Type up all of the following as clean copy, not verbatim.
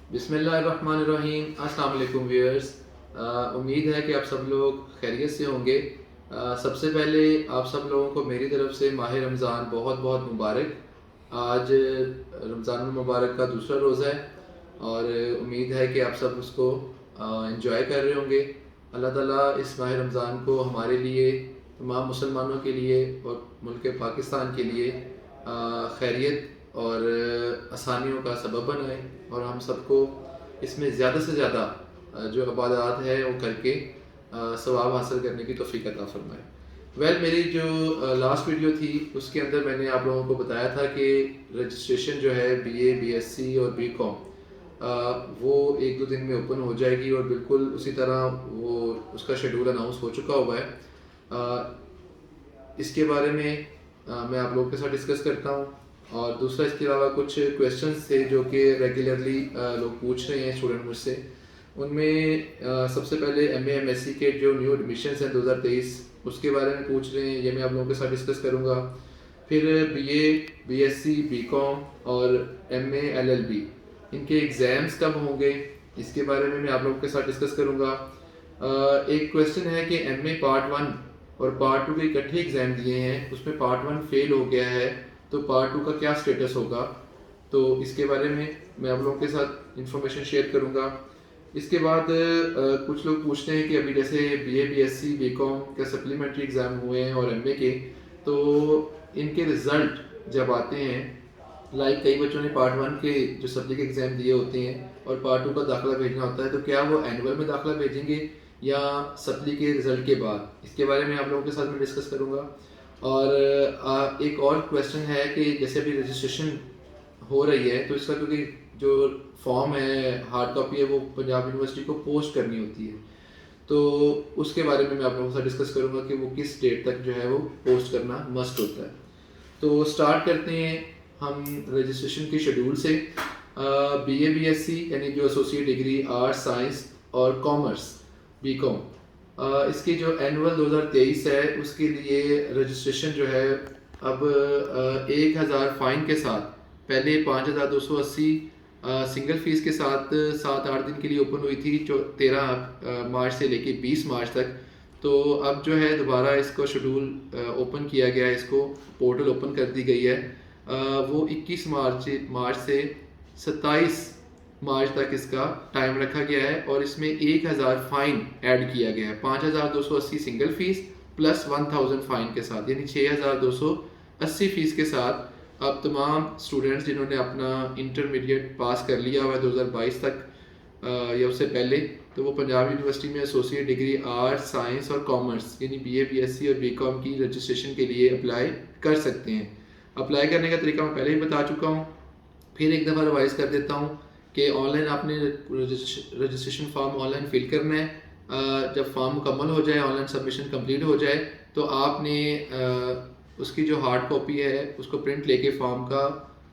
बिस्मिल्लाहिर्रहमानिर्रहीम। अस्सलाम वालेकुम व्यूअर्स। उम्मीद है कि आप सब लोग खैरियत से होंगे। सबसे पहले आप सब लोगों को मेरी तरफ से माह रमज़ान बहुत बहुत मुबारक। आज रमज़ान मुबारक का दूसरा रोज़ा है और उम्मीद है कि आप सब उसको इंजॉय कर रहे होंगे। अल्लाह ताला इस माह रमज़ान को हमारे लिए, तमाम मुसलमानों के लिए और मुल्क पाकिस्तान के लिए खैरियत और आसानियों का सबब बनाए और हम सबको इसमें ज़्यादा से ज़्यादा जो इबादत है वो करके सवाब हासिल करने की तौफीक अता फरमाए। मेरी जो लास्ट वीडियो थी उसके अंदर मैंने आप लोगों को बताया था कि रजिस्ट्रेशन जो है बीए, बीएससी और बीकॉम वो एक दो दिन में ओपन हो जाएगी और बिल्कुल उसी तरह वो उसका शेड्यूल अनाउंस हो चुका हुआ है। इसके बारे में मैं आप लोगों के साथ डिस्कस करता हूँ। और दूसरा, इसके अलावा कुछ क्वेश्चंस थे जो कि रेगुलरली लोग पूछ रहे हैं स्टूडेंट मुझसे। उनमें सबसे पहले एमए एमएससी के जो न्यू एडमिशन्स हैं 2023 उसके बारे में पूछ रहे हैं, ये मैं आप लोगों के साथ डिस्कस करूँगा। फिर बीए, बीएससी, बीकॉम और एमए एलएलबी इनके एग्ज़ाम्स कब होंगे इसके बारे में मैं आप लोगों के साथ डिस्कस करूँगा। एक क्वेश्चन है कि एमए पार्ट 1 और पार्ट 2 के इकट्ठे एग्ज़ाम दिए हैं, उसमें पार्ट 1 फेल हो गया है तो पार्ट 2 का क्या स्टेटस होगा, तो इसके बारे में मैं आप लोगों के साथ इंफॉर्मेशन शेयर करूंगा। इसके बाद कुछ लोग पूछते हैं कि अभी जैसे बीए, बीएससी, बीकॉम के सप्लीमेंट्री एग्ज़ाम हुए हैं और एमए के, तो इनके रिज़ल्ट जब आते हैं, लाइक कई बच्चों ने पार्ट 1 के जो सप्ली के एग्ज़ाम दिए होते हैं और पार्ट 2 का दाखिला भेजना होता है, तो क्या वो एनुअल में दाखिला भेजेंगे या सप्ली के रिज़ल्ट के बाद, इसके बारे में आप लोगों के साथ मैं डिस्कस करूँगा। और एक और क्वेश्चन है कि जैसे अभी रजिस्ट्रेशन हो रही है तो इसका, क्योंकि जो फॉर्म है हार्ड कॉपी है वो पंजाब यूनिवर्सिटी को पोस्ट करनी होती है, तो उसके बारे में मैं आप लोगों के साथ डिस्कस करूँगा कि वो किस डेट तक जो है वो पोस्ट करना मस्ट होता है। तो स्टार्ट करते हैं हम रजिस्ट्रेशन के शेड्यूल से। बीए, बीएससी यानी जो एसोसिएट डिग्री आर्ट्स, साइंस और कॉमर्स, बीकॉम, इसकी जो एनुअल 2023 है उसके लिए रजिस्ट्रेशन जो है अब 1000 फ़ाइन के साथ, पहले 5280 सिंगल फ़ीस के साथ 7-8 दिन के लिए ओपन हुई थी, जो 13 मार्च से लेके 20 मार्च तक। तो अब जो है दोबारा इसको शेड्यूल ओपन किया गया है, इसको पोर्टल ओपन कर दी गई है। वो 21 मार्च से 27 मार्च तक इसका टाइम रखा गया है और इसमें 1000 फ़ाइन ऐड किया गया है, 5280 सिंगल फ़ीस प्लस 1000 फ़ाइन के साथ, यानी 6280 फ़ीस के साथ अब तमाम स्टूडेंट्स जिन्होंने अपना इंटरमीडिएट पास कर लिया हुआ है 2022 तक या उससे पहले, तो वो पंजाब यूनिवर्सिटी में एसोसिएट डिग्री आर्ट्स, साइंस और कॉमर्स यानी बीए, बीएससी और बीकॉम की रजिस्ट्रेशन के लिए अप्लाई कर सकते हैं। अप्लाई करने का तरीका मैं पहले ही बता चुका हूँ, फिर एक दफ़ा रिवाइज़ कर देता हूँ कि ऑनलाइन आपने रजिस्ट्रेशन फॉर्म ऑनलाइन फिल करना है। जब फॉर्म मुकम्मल हो जाए, ऑनलाइन सबमिशन कंप्लीट हो जाए, तो आपने उसकी जो हार्ड कॉपी है उसको प्रिंट लेके फॉर्म का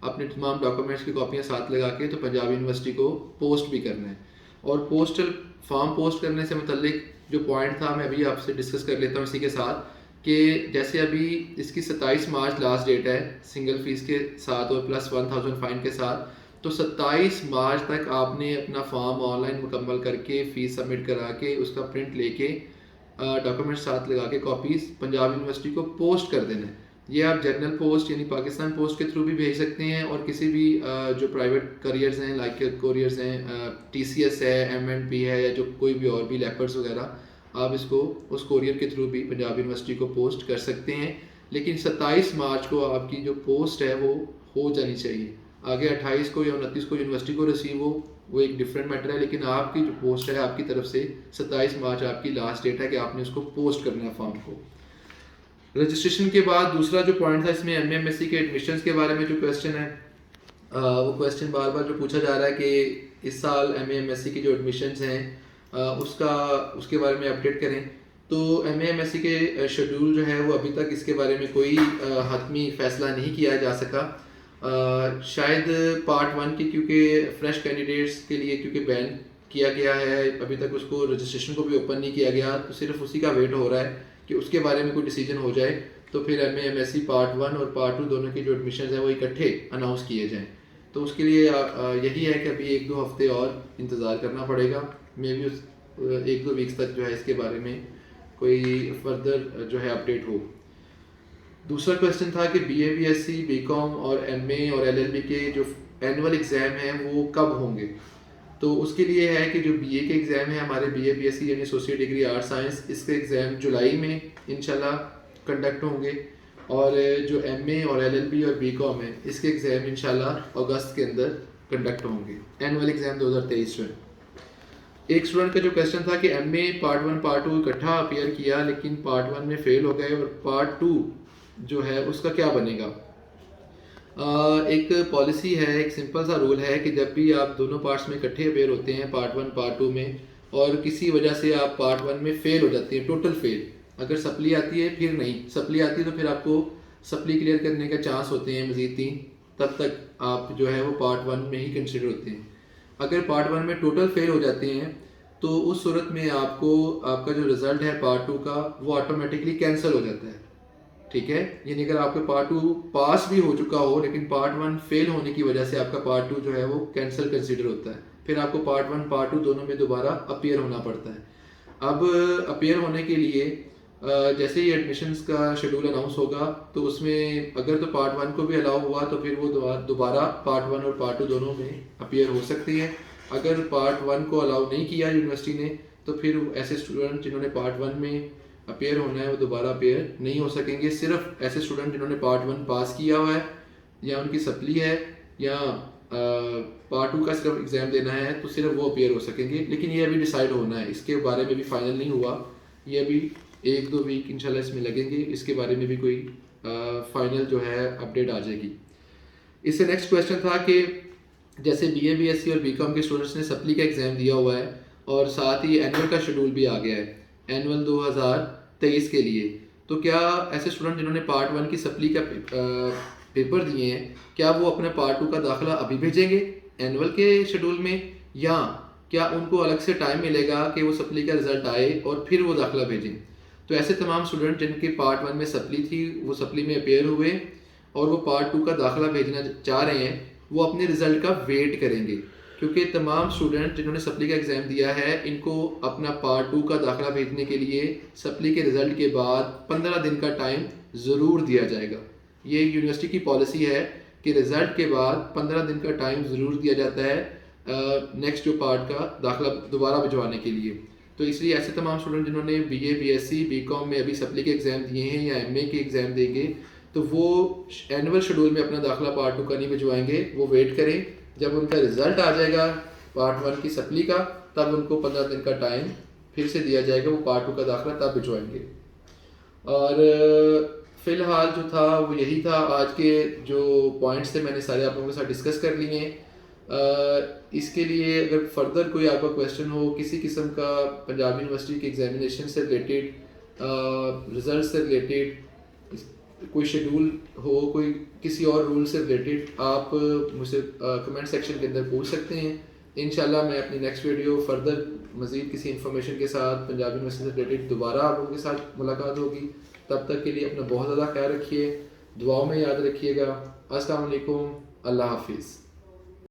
अपने तमाम डॉक्यूमेंट्स की कॉपियाँ साथ लगा के तो पंजाब यूनिवर्सिटी को पोस्ट भी करना है। और पोस्टल फॉर्म पोस्ट करने से मुतल्लिक जो पॉइंट था मैं अभी आपसे डिस्कस कर लेता हूँ इसी के साथ, कि जैसे अभी इसकी 27 मार्च लास्ट डेट है सिंगल फ़ीस के साथ और प्लस 1000 फ़ाइन के साथ, तो 27 मार्च तक आपने अपना फॉर्म ऑनलाइन मुकम्मल करके फ़ीस सबमिट करा के उसका प्रिंट लेके डॉक्यूमेंट साथ लगा के कॉपीज़ पंजाब यूनिवर्सिटी को पोस्ट कर देना है। ये आप जनरल पोस्ट यानी पाकिस्तान पोस्ट के थ्रू भी भेज सकते हैं और किसी भी जो प्राइवेट करियर्स हैं लाइक कोरियर्स हैं, टीसीएस है, एमएनपी है या जो कोई भी और भी लेपर्स वगैरह, आप इसको उस कोरियर के थ्रू भी पंजाब यूनिवर्सिटी को पोस्ट कर सकते हैं। लेकिन 27 मार्च को आपकी जो पोस्ट है वो हो जानी चाहिए। आगे 28 को या 29 को यूनिवर्सिटी को रिसीव हो वो एक डिफरेंट मैटर है, लेकिन आपकी जो पोस्ट है आपकी तरफ से 27 मार्च आपकी लास्ट डेट है कि आपने उसको पोस्ट करना है फॉर्म को। रजिस्ट्रेशन के बाद दूसरा जो पॉइंट था इसमें एमएमएससी के एडमिशन्स के बारे में जो क्वेश्चन है, वो क्वेश्चन बार बार जो पूछा जा रहा है कि इस साल एमएमएससी की जो एडमिशन्स हैं उसके बारे में अपडेट करें। तो एमएमएससी के शेड्यूल जो है वो अभी तक इसके बारे में कोई हतमी फैसला नहीं किया जा सका। शायद पार्ट 1 की, क्योंकि फ्रेश कैंडिडेट्स के लिए क्योंकि बैन किया गया है, अभी तक उसको रजिस्ट्रेशन को भी ओपन नहीं किया गया, तो सिर्फ उसी का वेट हो रहा है कि उसके बारे में कोई डिसीजन हो जाए तो फिर एमए एमएससी पार्ट 1 और पार्ट 2 दोनों की जो एडमिशन है वो इकट्ठे अनाउंस किए जाएँ। तो उसके लिए यही है कि अभी 1-2 हफ्ते और इंतज़ार करना पड़ेगा। मे बी उस 1-2 वीक्स तक जो है इसके बारे में कोई फर्दर जो है अपडेट हो। दूसरा क्वेश्चन था कि बीए, बीएससी, बीकॉम और एमए और एलएलबी के जो एनुअल एग्ज़ाम हैं वो कब होंगे? तो उसके लिए है कि जो बीए के एग्ज़ाम है हमारे बीए, बीएससी यानी एसोसिएट डिग्री आर्ट साइंस, इसके एग्ज़ाम जुलाई में इंशाल्लाह कंडक्ट होंगे और जो एमए और एलएलबी और बीकॉम है इसके एग्ज़ाम इंशाल्लाह अगस्त के अंदर कंडक्ट होंगे। एनुअल एग्ज़ाम 2023 में। एक स्टूडेंट का जो क्वेश्चन था कि एमए पार्ट 1 पार्ट 2 इकट्ठा अपीयर किया लेकिन पार्ट 1 में फेल हो गए और पार्ट 2 जो है उसका क्या बनेगा? एक पॉलिसी है, एक सिंपल सा रूल है कि जब भी आप दोनों पार्ट्स में इकट्ठे अपेयर होते हैं पार्ट 1 पार्ट 2 में और किसी वजह से आप पार्ट 1 में फेल हो जाते हैं, टोटल फेल, अगर सप्ली आती है फिर नहीं, सप्ली आती है तो फिर आपको सप्ली क्लियर करने का चांस होते हैं मज़ीद 3, तब तक आप जो है वो पार्ट 1 में ही कंसिडर होते हैं। अगर पार्ट 1 में टोटल फेल हो जाते हैं तो उस सूरत में आपको आपका जो रिज़ल्ट है पार्ट 2 का वो ऑटोमेटिकली कैंसिल हो जाता है, ठीक है। यानी अगर आपका पार्ट 2 पास भी हो चुका हो लेकिन पार्ट 1 फेल होने की वजह से आपका पार्ट 2 जो है वो कैंसिल कंसीडर होता है, फिर आपको पार्ट 1 पार्ट 2 दोनों में दोबारा अपीयर होना पड़ता है। अब अपीयर होने के लिए जैसे ही एडमिशन्स का शेड्यूल अनाउंस होगा तो उसमें अगर तो पार्ट 1 को भी अलाउ हुआ तो फिर वो दोबारा पार्ट 1 और पार्ट 2 दोनों में अपीयर हो सकती है। अगर पार्ट 1 को अलाउ नहीं किया यूनिवर्सिटी ने तो फिर ऐसे स्टूडेंट जिन्होंने पार्ट 1 में अपीयर होना है वो दोबारा अपीयर नहीं हो सकेंगे। सिर्फ ऐसे स्टूडेंट जिन्होंने पार्ट 1 पास किया हुआ है या उनकी सप्ली है या पार्ट 2 का सिर्फ एग्ज़ाम देना है तो सिर्फ वो अपीयर हो सकेंगे। लेकिन ये अभी डिसाइड होना है, इसके बारे में भी फाइनल नहीं हुआ, ये अभी 1-2 वीक इंशाल्लाह इसमें लगेंगे, इसके बारे में भी कोई फाइनल जो है अपडेट आ जाएगी। इससे नेक्स्ट क्वेश्चन था कि जैसे बीए, बीएससी और बीकॉम के स्टूडेंट्स ने सप्ली का एग्ज़ाम दिया हुआ है और साथ ही एनुअल का शेड्यूल भी आ गया है एनुअल 2023 के लिए, तो क्या ऐसे स्टूडेंट जिन्होंने पार्ट 1 की सप्ली का पेपर दिए हैं क्या वो अपने पार्ट 2 का दाखिला अभी भेजेंगे एनुअल के शेड्यूल में, या क्या उनको अलग से टाइम मिलेगा कि वो सप्ली का रिज़ल्ट आए और फिर वो दाखिला भेजें? तो ऐसे तमाम स्टूडेंट जिनके पार्ट 1 में सप्ली थी वो सप्ली में अपेयर हुए और वो पार्ट 2 का दाखिला भेजना चाह रहे हैं, वो अपने रिज़ल्ट का वेट करेंगे, क्योंकि तमाम स्टूडेंट जिन्होंने सप्ली का एग्ज़ाम दिया है इनको अपना पार्ट 2 का दाखिला भेजने के लिए सप्ली के रिज़ल्ट के बाद 15 दिन का टाइम ज़रूर दिया जाएगा। ये यूनिवर्सिटी की पॉलिसी है कि रिज़ल्ट के बाद 15 दिन का टाइम ज़रूर दिया जाता है नेक्स्ट जो पार्ट का दाखिला दोबारा भिजवाने के लिए। तो इसलिए ऐसे तमाम स्टूडेंट जिन्होंने बीए, बीएससी, बीकॉम में अभी सप्ली के एग्ज़ाम दिए हैं या एमए के एग्ज़ाम देंगे तो वो एनुअल शेड्यूल में अपना दाखिला पार्ट 2 का नहीं भिजवाएंगे, वो वेट करें, जब उनका रिज़ल्ट आ जाएगा पार्ट 1 की सप्ली का तब उनको 15 दिन का टाइम फिर से दिया जाएगा, वो पार्ट 2 का दाखिला तब भिजवाएंगे। और फ़िलहाल जो था वो यही था, आज के जो पॉइंट्स थे मैंने सारे आप लोगों के साथ डिस्कस कर लिए हैं। इसके लिए अगर फर्दर कोई आपका क्वेश्चन हो किसी किस्म का पंजाब यूनिवर्सिटी के एग्जामिनेशन से रिलेटेड, रिज़ल्ट से रिलेटेड, कोई शेड्यूल हो, कोई किसी और रूल से रिलेटेड, आप मुझसे कमेंट सेक्शन के अंदर पूछ सकते हैं। इंशाल्लाह मैं अपनी नेक्स्ट वीडियो फर्दर मज़ीद किसी इन्फॉर्मेशन के साथ पंजाब यूनिवर्सिटी से रिलेटेड दोबारा आप लोगों के साथ मुलाकात होगी। तब तक के लिए अपना बहुत ज़्यादा ख्याल रखिए, दुआओं में याद रखिएगा। अस्सलाम वालेकुम, अल्लाह हाफिज़।